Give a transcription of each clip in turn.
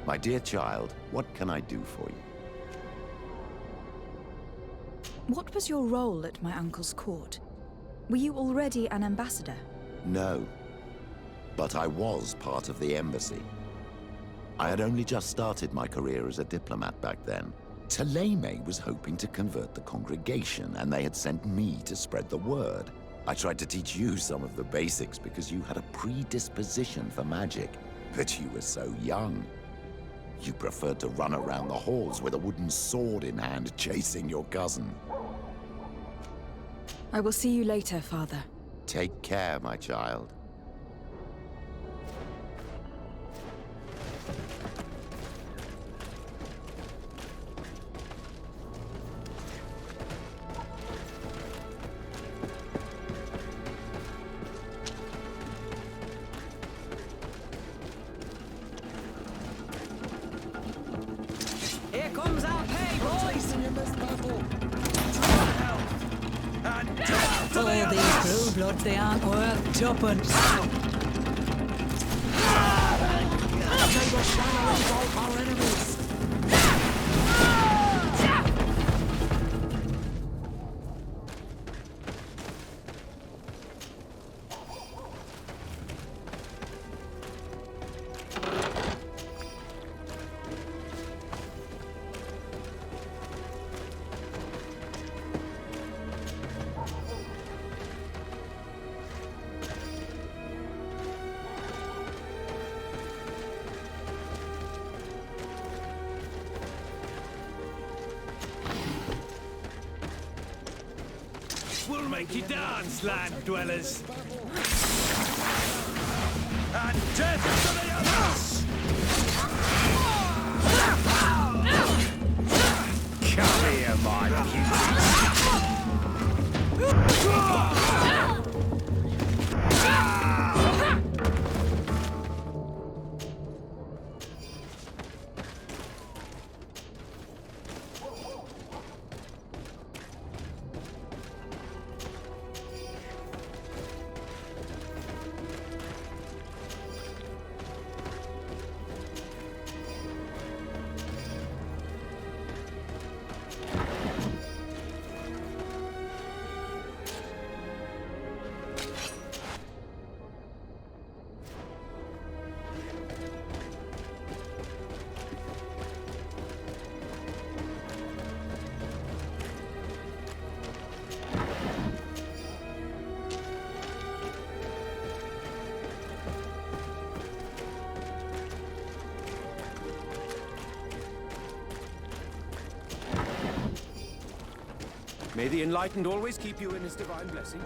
My dear child, what can I do for you? What was your role at my uncle's court? Were you already an ambassador? No, but I was part of the embassy. I had only just started my career as a diplomat back then. Taleme was hoping to convert the congregation, and they had sent me to spread the word. I tried to teach you some of the basics because you had a predisposition for magic, but you were so young. You preferred to run around the halls with a wooden sword in hand, chasing your cousin. I will see you later, father. Take care, my child. Here comes our pay, boys! In this battle. All these blue bloods, they aren't worth tuppence. May the shadow engulf our enemies. We'll make you dance, land dwellers. And death to the others! Come here, my May the Enlightened always keep you in his divine blessing.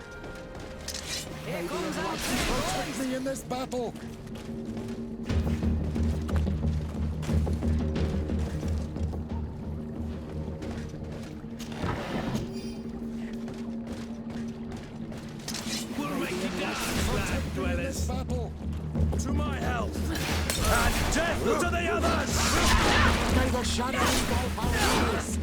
Here comes our Protect me in this battle. We'll make you dance, land In dwellers. this battle. To my health! And death to the others! May the shadow engulf our enemies.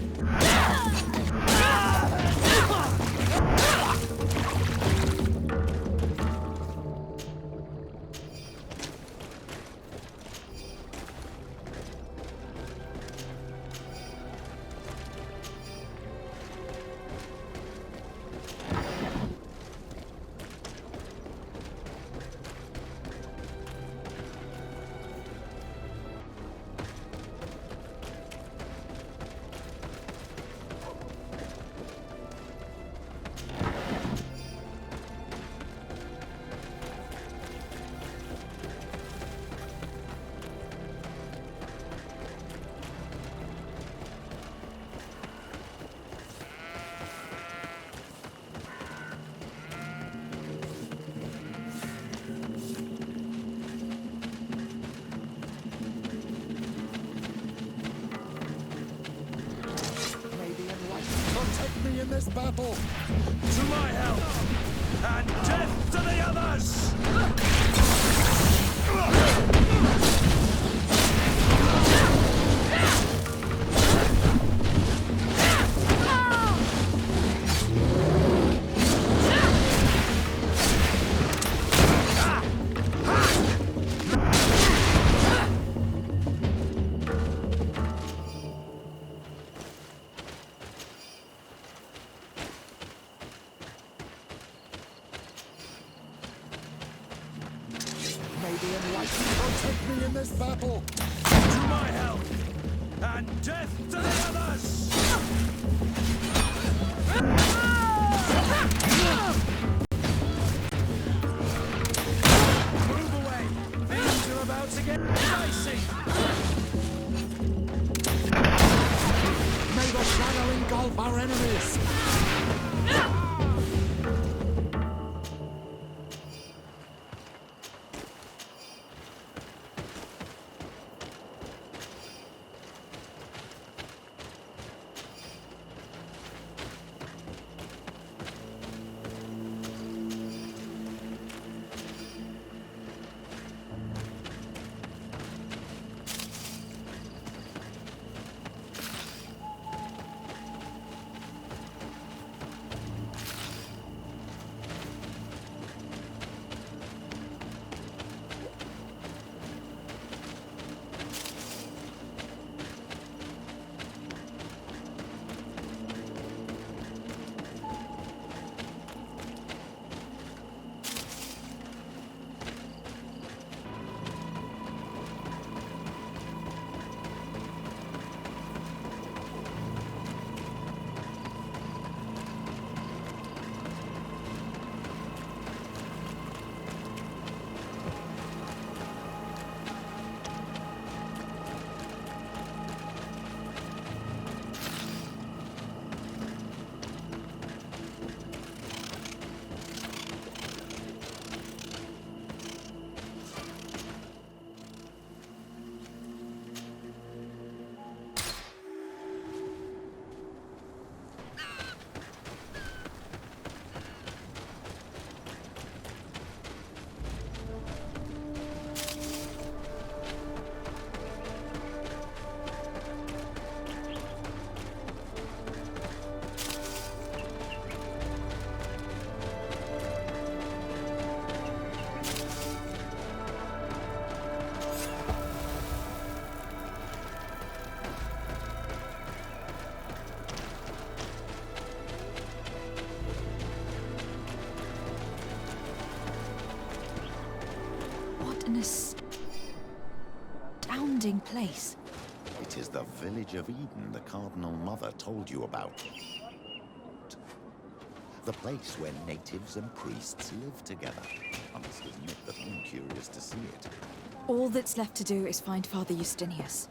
Protect me in this battle. To my health! And death to the others! the enlightened protect me in this battle! To my help! And death to the others! Move away! Things are about to get dicey! May the shadow engulf our enemies! An astounding place. It is the village of Eden the Cardinal Mother told you about. The place where natives and priests live together. I must admit that I'm curious to see it. All that's left to do is find Father Justinius.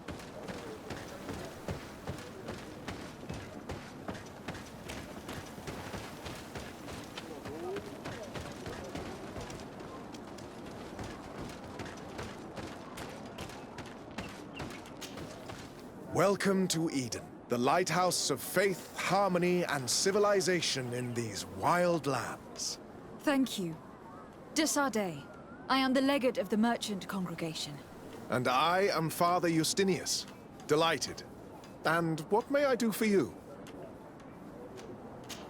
Welcome to Eden, the lighthouse of faith, harmony, and civilization in these wild lands. Thank you. De Sardet. I am the legate of the merchant congregation. And I am Father Justinius. Delighted. And what may I do for you?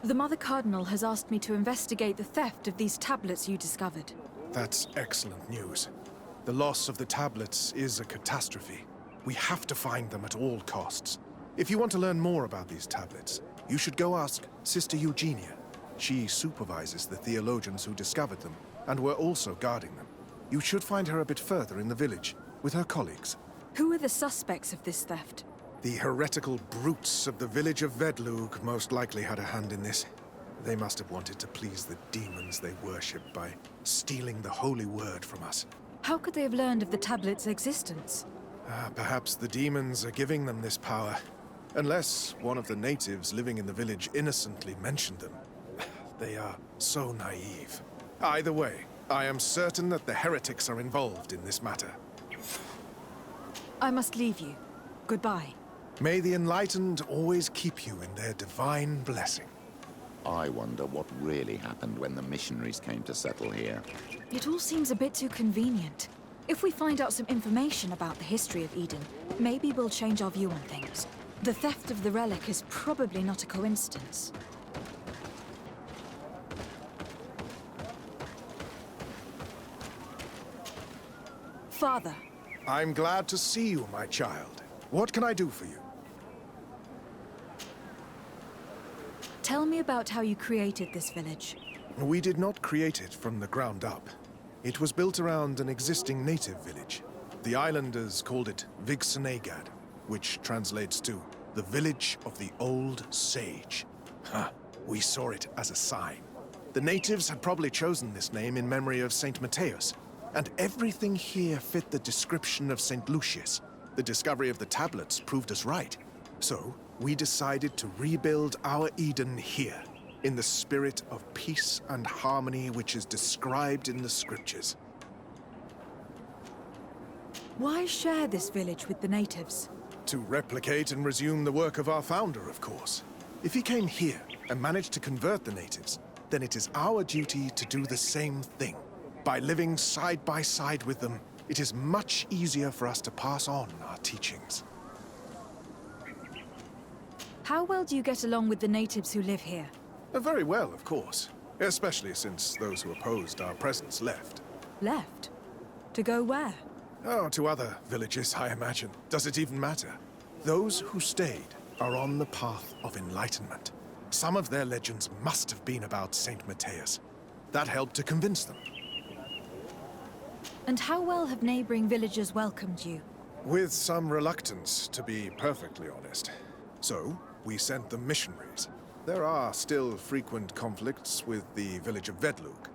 The Mother Cardinal has asked me to investigate the theft of these tablets you discovered. That's excellent news. The loss of the tablets is a catastrophe. We have to find them at all costs. If you want to learn more about these tablets, you should go ask Sister Eugenia. She supervises the theologians who discovered them, and were also guarding them. You should find her a bit further in the village, with her colleagues. Who are the suspects of this theft? The heretical brutes of the village of Vedlug most likely had a hand in this. They must have wanted to please the demons they worship by stealing the holy word from us. How could they have learned of the tablet's existence? Perhaps the demons are giving them this power. Unless one of the natives living in the village innocently mentioned them. They are so naive. Either way, I am certain that the heretics are involved in this matter. I must leave you. Goodbye. May the enlightened always keep you in their divine blessing. I wonder what really happened when the missionaries came to settle here. It all seems a bit too convenient. If we find out some information about the history of Eden, maybe we'll change our view on things. The theft of the relic is probably not a coincidence. Father. I'm glad to see you, my child. What can I do for you? Tell me about how you created this village. We did not create it from the ground up. It was built around an existing native village. The islanders called it Vigsenegad, which translates to the Village of the Old Sage. We saw it as a sign. The natives had probably chosen this name in memory of Saint Matthias, and everything here fit the description of Saint Lucius. The discovery of the tablets proved us right. So, we decided to rebuild our Eden here, in the spirit of peace and harmony which is described in the scriptures. Why share this village with the natives? To replicate and resume the work of our founder, of course. If he came here and managed to convert the natives, then it is our duty to do the same thing. By living side by side with them, it is much easier for us to pass on our teachings. How well do you get along with the natives who live here? Very well, of course. Especially since those who opposed our presence left. Left? To go where? Oh, to other villages, I imagine. Does it even matter? Those who stayed are on the path of enlightenment. Some of their legends must have been about Saint Matthias. That helped to convince them. And how well have neighboring villagers welcomed you? With some reluctance, to be perfectly honest. So, we sent them missionaries. There are still frequent conflicts with the village of Vedlug,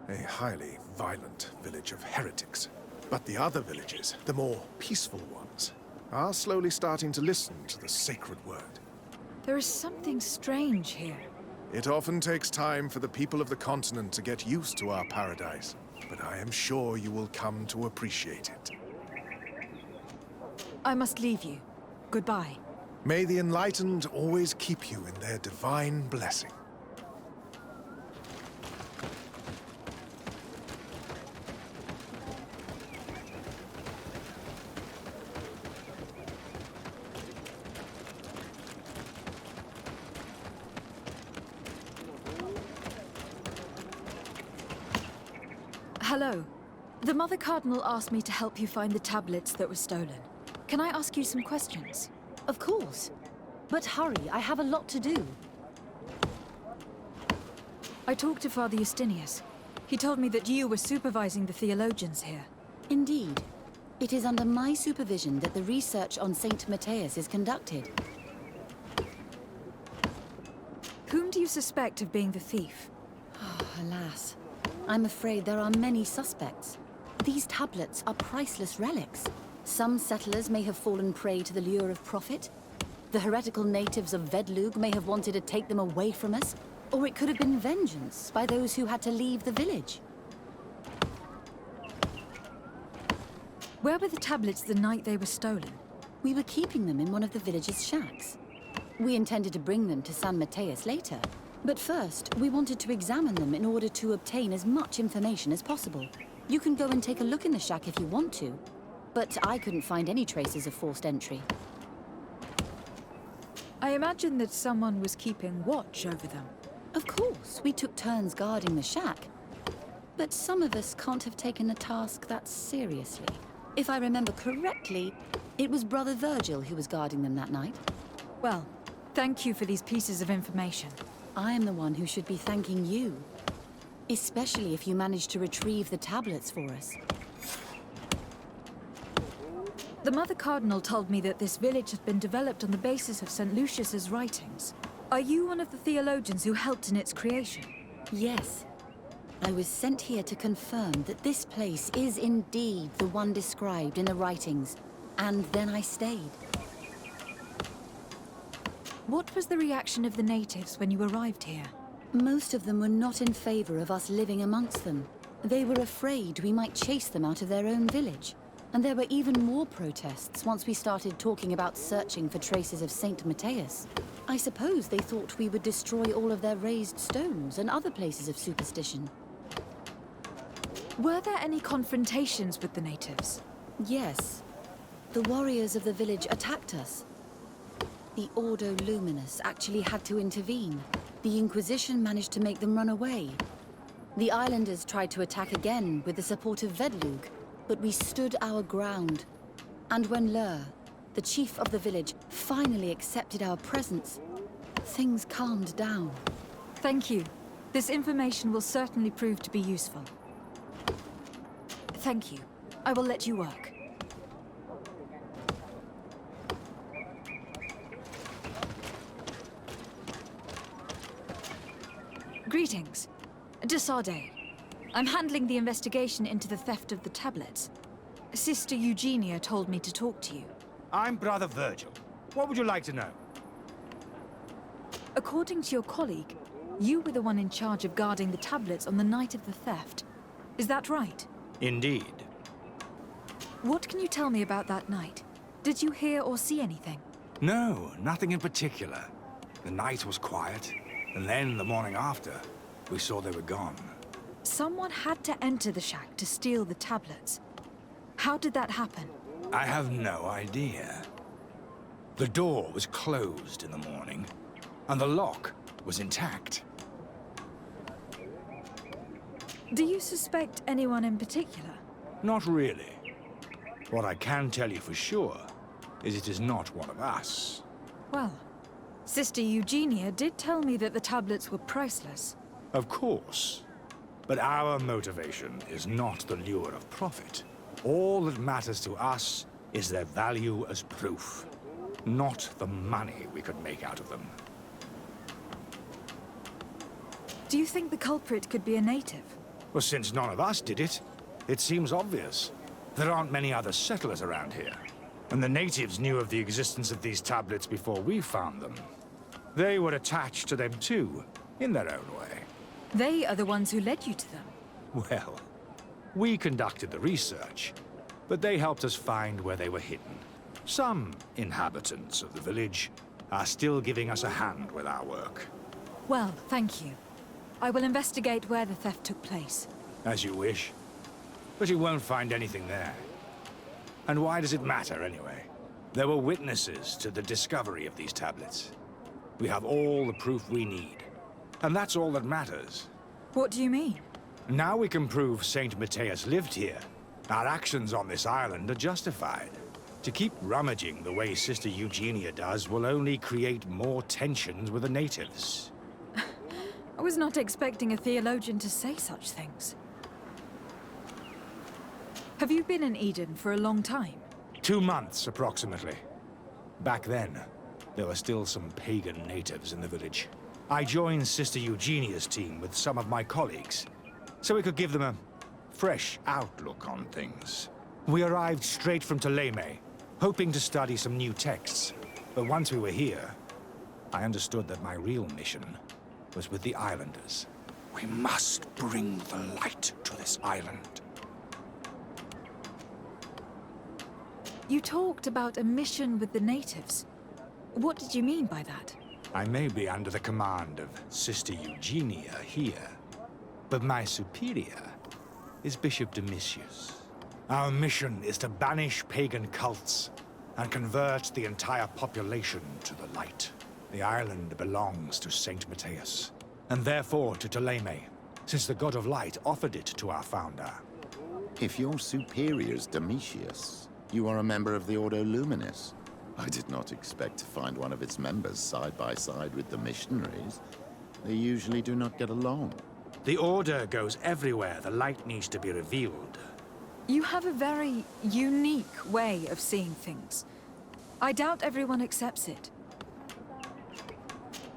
a highly violent village of heretics. But the other villages, the more peaceful ones, are slowly starting to listen to the sacred word. There is something strange here. It often takes time for the people of the continent to get used to our paradise, but I am sure you will come to appreciate it. I must leave you. Goodbye. May the enlightened always keep you in their divine blessing. Hello. The Mother Cardinal asked me to help you find the tablets that were stolen. Can I ask you some questions? Of course. But hurry, I have a lot to do. I talked to Father Justinius. He told me that you were supervising the theologians here. Indeed. It is under my supervision that the research on Saint Matthias is conducted. Whom do you suspect of being the thief? Alas. I'm afraid there are many suspects. These tablets are priceless relics. Some settlers may have fallen prey to the lure of profit. The heretical natives of Vedlug may have wanted to take them away from us, or it could have been vengeance by those who had to leave the village. Where were the tablets the night they were stolen? We were keeping them in one of the village's shacks. We intended to bring them to San Matthias later, but first we wanted to examine them in order to obtain as much information as possible. You can go and take a look in the shack if you want to, but I couldn't find any traces of forced entry. I imagine that someone was keeping watch over them. Of course, we took turns guarding the shack. But some of us can't have taken the task that seriously. If I remember correctly, it was Brother Virgil who was guarding them that night. Well, thank you for these pieces of information. I am the one who should be thanking you. Especially if you managed to retrieve the tablets for us. The Mother Cardinal told me that this village had been developed on the basis of St. Lucius's writings. Are you one of the theologians who helped in its creation? Yes. I was sent here to confirm that this place is indeed the one described in the writings, and then I stayed. What was the reaction of the natives when you arrived here? Most of them were not in favor of us living amongst them. They were afraid we might chase them out of their own village. And there were even more protests once we started talking about searching for traces of Saint Matthias. I suppose they thought we would destroy all of their raised stones and other places of superstition. Were there any confrontations with the natives? Yes. The warriors of the village attacked us. The Ordo Luminous actually had to intervene. The Inquisition managed to make them run away. The islanders tried to attack again with the support of Vedlug, but we stood our ground. And when Lur, the chief of the village, finally accepted our presence, things calmed down. Thank you. This information will certainly prove to be useful. Thank you. I will let you work. Greetings. Desade. I'm handling the investigation into the theft of the tablets. Sister Eugenia told me to talk to you. I'm Brother Virgil. What would you like to know? According to your colleague, you were the one in charge of guarding the tablets on the night of the theft. Is that right? Indeed. What can you tell me about that night? Did you hear or see anything? No, nothing in particular. The night was quiet, and then the morning after, we saw they were gone. Someone had to enter the shack to steal the tablets. How did that happen? I have no idea. The door was closed in the morning, and the lock was intact. Do you suspect anyone in particular? Not really. What I can tell you for sure is it is not one of us. Well, Sister Eugenia did tell me that the tablets were priceless. Of course. But our motivation is not the lure of profit. All that matters to us is their value as proof, not the money we could make out of them. Do you think the culprit could be a native? Well, since none of us did it, it seems obvious. There aren't many other settlers around here, and the natives knew of the existence of these tablets before we found them. They were attached to them too, in their own way. They are the ones who led you to them. Well, we conducted the research, but they helped us find where they were hidden. Some inhabitants of the village are still giving us a hand with our work. Well, thank you. I will investigate where the theft took place. As you wish. But you won't find anything there. And why does it matter, anyway? There were witnesses to the discovery of these tablets. We have all the proof we need. And that's all that matters. What do you mean? Now we can prove Saint Matthias lived here. Our actions on this island are justified. To keep rummaging the way Sister Eugenia does will only create more tensions with the natives. I was not expecting a theologian to say such things. Have you been in Eden for a long time? 2 months, approximately. Back then, there were still some pagan natives in the village. I joined Sister Eugenia's team with some of my colleagues, so we could give them a fresh outlook on things. We arrived straight from Ptolemy, hoping to study some new texts. But once we were here, I understood that my real mission was with the islanders. We must bring the light to this island. You talked about a mission with the natives. What did you mean by that? I may be under the command of Sister Eugenia here, but my superior is Bishop Domitius. Our mission is to banish pagan cults and convert the entire population to the light. The island belongs to Saint Matthias, and therefore to Ptolemy, since the god of light offered it to our founder. If your superior's Domitius, you are a member of the Ordo Luminis. I did not expect to find one of its members side by side with the missionaries. They usually do not get along. The Order goes everywhere the light needs to be revealed. You have a very unique way of seeing things. I doubt everyone accepts it.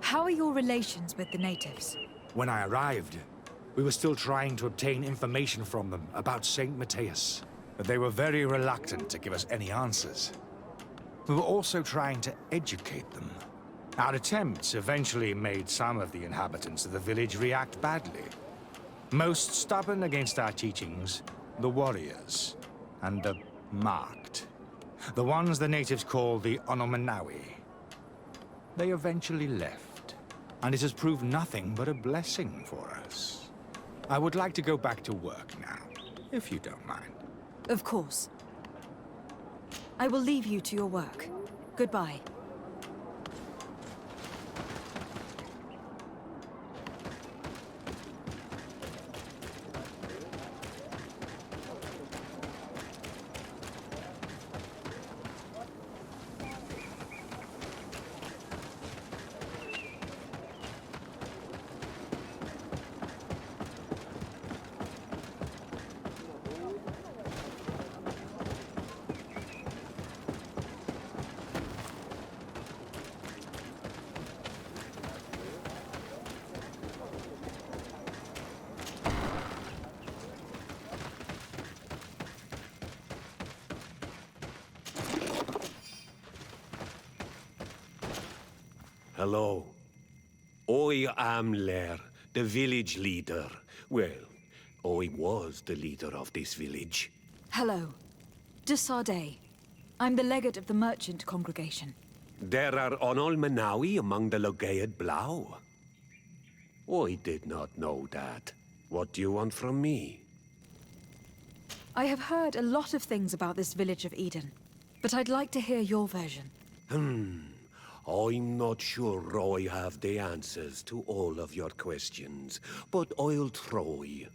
How are your relations with the natives? When I arrived, we were still trying to obtain information from them about Saint Matthias, but they were very reluctant to give us any answers. We were also trying to educate them. Our attempts eventually made some of the inhabitants of the village react badly. Most stubborn against our teachings, the warriors, and the marked. The ones the natives call the Onomanawi. They eventually left, and it has proved nothing but a blessing for us. I would like to go back to work now, if you don't mind. Of course. I will leave you to your work. Goodbye. Hello. I am Lair, the village leader. Well, I was the leader of this village. Hello. De Sardet. I'm the legate of the merchant congregation. There are Onol Manawi among the Logead Blau. I did not know that. What do you want from me? I have heard a lot of things about this village of Eden, but I'd like to hear your version. I'm not sure I have the answers to all of your questions, but I'll try.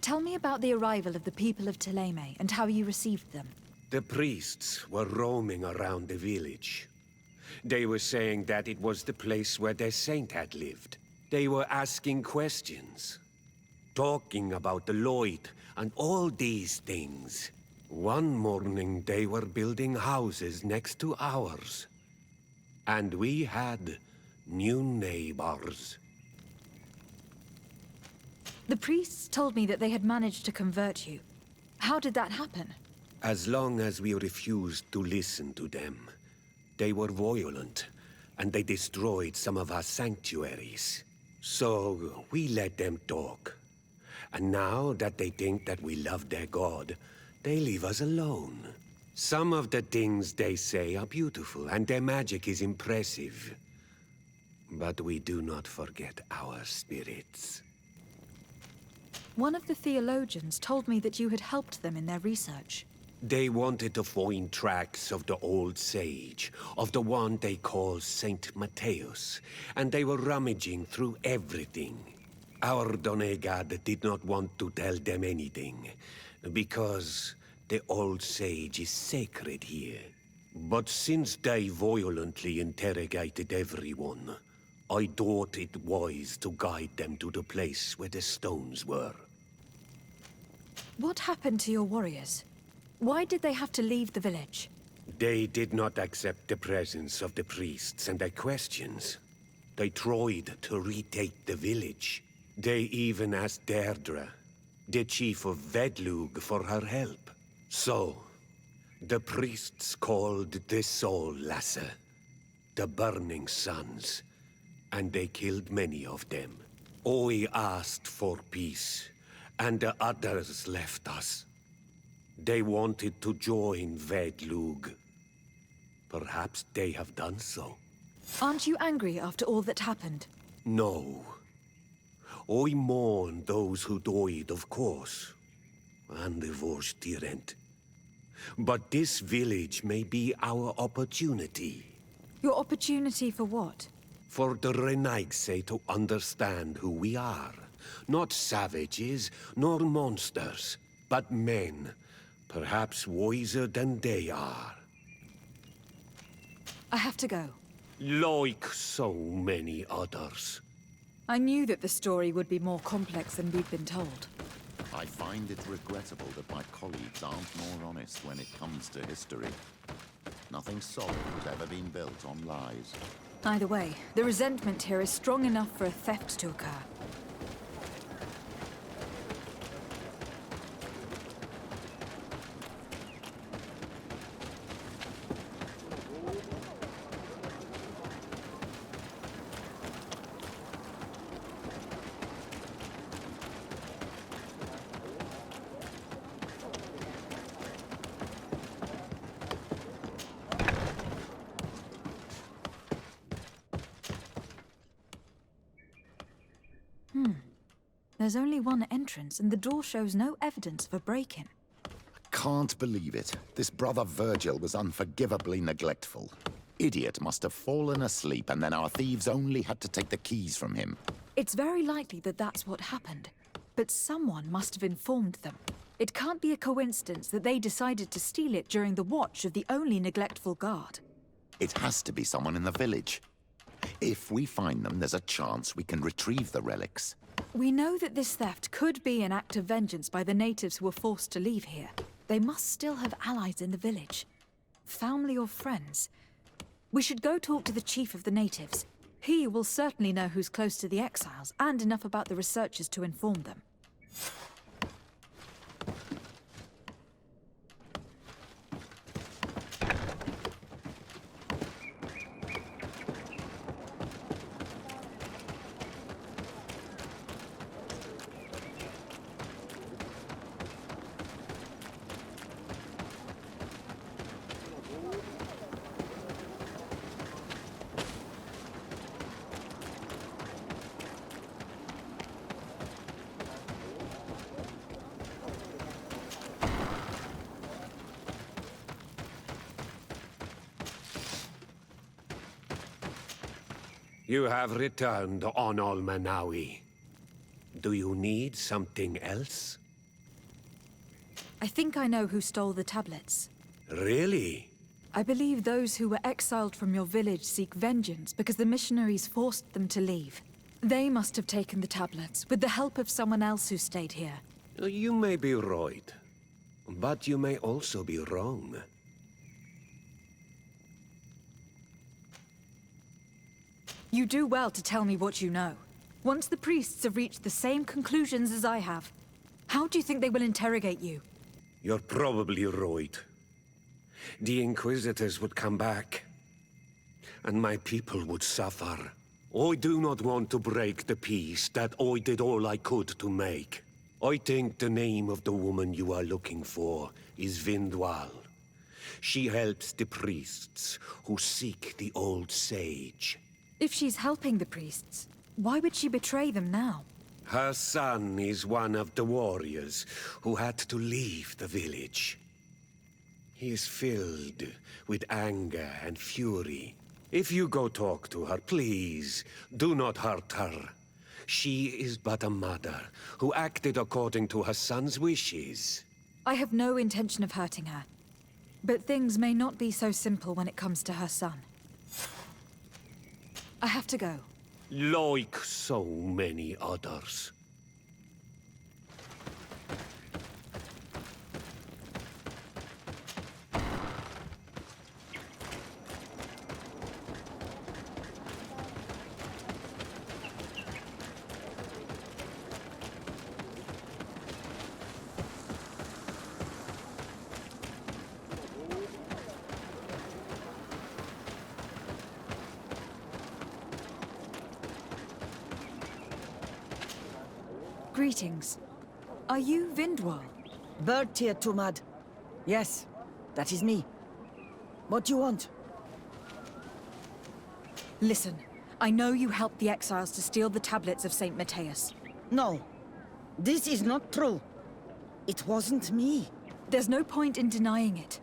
Tell me about the arrival of the people of Thélème and how you received them. The priests were roaming around the village. They were saying that it was the place where their saint had lived. They were asking questions, talking about the Lloyd and all these things. One morning they were building houses next to ours. And we had new neighbors. The priests told me that they had managed to convert you. How did that happen? As long as we refused to listen to them, they were violent, and they destroyed some of our sanctuaries. So we let them talk. And now that they think that we love their god, they leave us alone. Some of the things they say are beautiful, and their magic is impressive. But we do not forget our spirits. One of the theologians told me that you had helped them in their research. They wanted to find tracks of the old sage, of the one they call Saint Matthäus, and they were rummaging through everything. Our Donegad did not want to tell them anything, because the old sage is sacred here. But since they violently interrogated everyone, I thought it wise to guide them to the place where the stones were. What happened to your warriors? Why did they have to leave the village? They did not accept the presence of the priests and their questions. They tried to retake the village. They even asked Deirdre, the chief of Vedlug, for her help. So, the priests called the Soul Lasser, the Burning Suns, and they killed many of them. I asked for peace, and the others left us. They wanted to join Vedlug. Perhaps they have done so. Aren't you angry after all that happened? No. I mourn those who died, of course, and the Vorstyrent. But this village may be our opportunity. Your opportunity for what? For the Renaigse to understand who we are. Not savages, nor monsters, but men, perhaps wiser than they are. I have to go. Like so many others. I knew that the story would be more complex than we'd been told. I find it regrettable that my colleagues aren't more honest when it comes to history. Nothing solid has ever been built on lies. Either way, the resentment here is strong enough for a theft to occur. There's only one entrance, and the door shows no evidence of a break-in. Can't believe it. This brother Virgil was unforgivably neglectful. Idiot must have fallen asleep, and then our thieves only had to take the keys from him. It's very likely that that's what happened, but someone must have informed them. It can't be a coincidence that they decided to steal it during the watch of the only neglectful guard. It has to be someone in the village. If we find them, there's a chance we can retrieve the relics. We know that this theft could be an act of vengeance by the natives who were forced to leave here. They must still have allies in the village. Family or friends. We should go talk to the chief of the natives. He will certainly know who's close to the exiles, and enough about the researchers to inform them. You have returned on Almanawi. Do you need something else? I think I know who stole the tablets. Really? I believe those who were exiled from your village seek vengeance because the missionaries forced them to leave. They must have taken the tablets, with the help of someone else who stayed here. You may be right, but you may also be wrong. You do well to tell me what you know. Once the priests have reached the same conclusions as I have, how do you think they will interrogate you? You're probably right. The Inquisitors would come back, and my people would suffer. I do not want to break the peace that I did all I could to make. I think the name of the woman you are looking for is Vindwal. She helps the priests who seek the old sage. If she's helping the priests, why would she betray them now? Her son is one of the warriors who had to leave the village. He is filled with anger and fury. If you go talk to her, please, do not hurt her. She is but a mother who acted according to her son's wishes. I have no intention of hurting her. But things may not be so simple when it comes to her son. I have to go. Like so many others. Greetings. Are you Vindwal? Bertia Tumad. Yes, that is me. What do you want? Listen, I know you helped the exiles to steal the tablets of Saint Matthias. No, this is not true. It wasn't me. There's no point in denying it.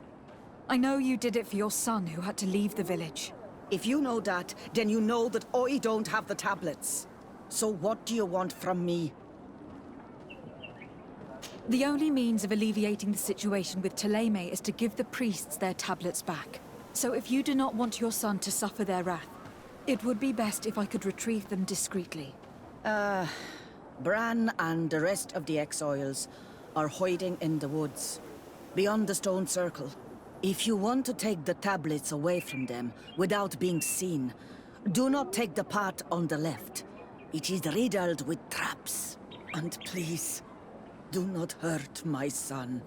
I know you did it for your son who had to leave the village. If you know that, then you know that I don't have the tablets. So what do you want from me? The only means of alleviating the situation with Ptolemy is to give the priests their tablets back. So if you do not want your son to suffer their wrath, it would be best if I could retrieve them discreetly. Bran and the rest of the exiles are hiding in the woods, beyond the stone circle. If you want to take the tablets away from them without being seen, do not take the path on the left. It is riddled with traps. And please, do not hurt my son.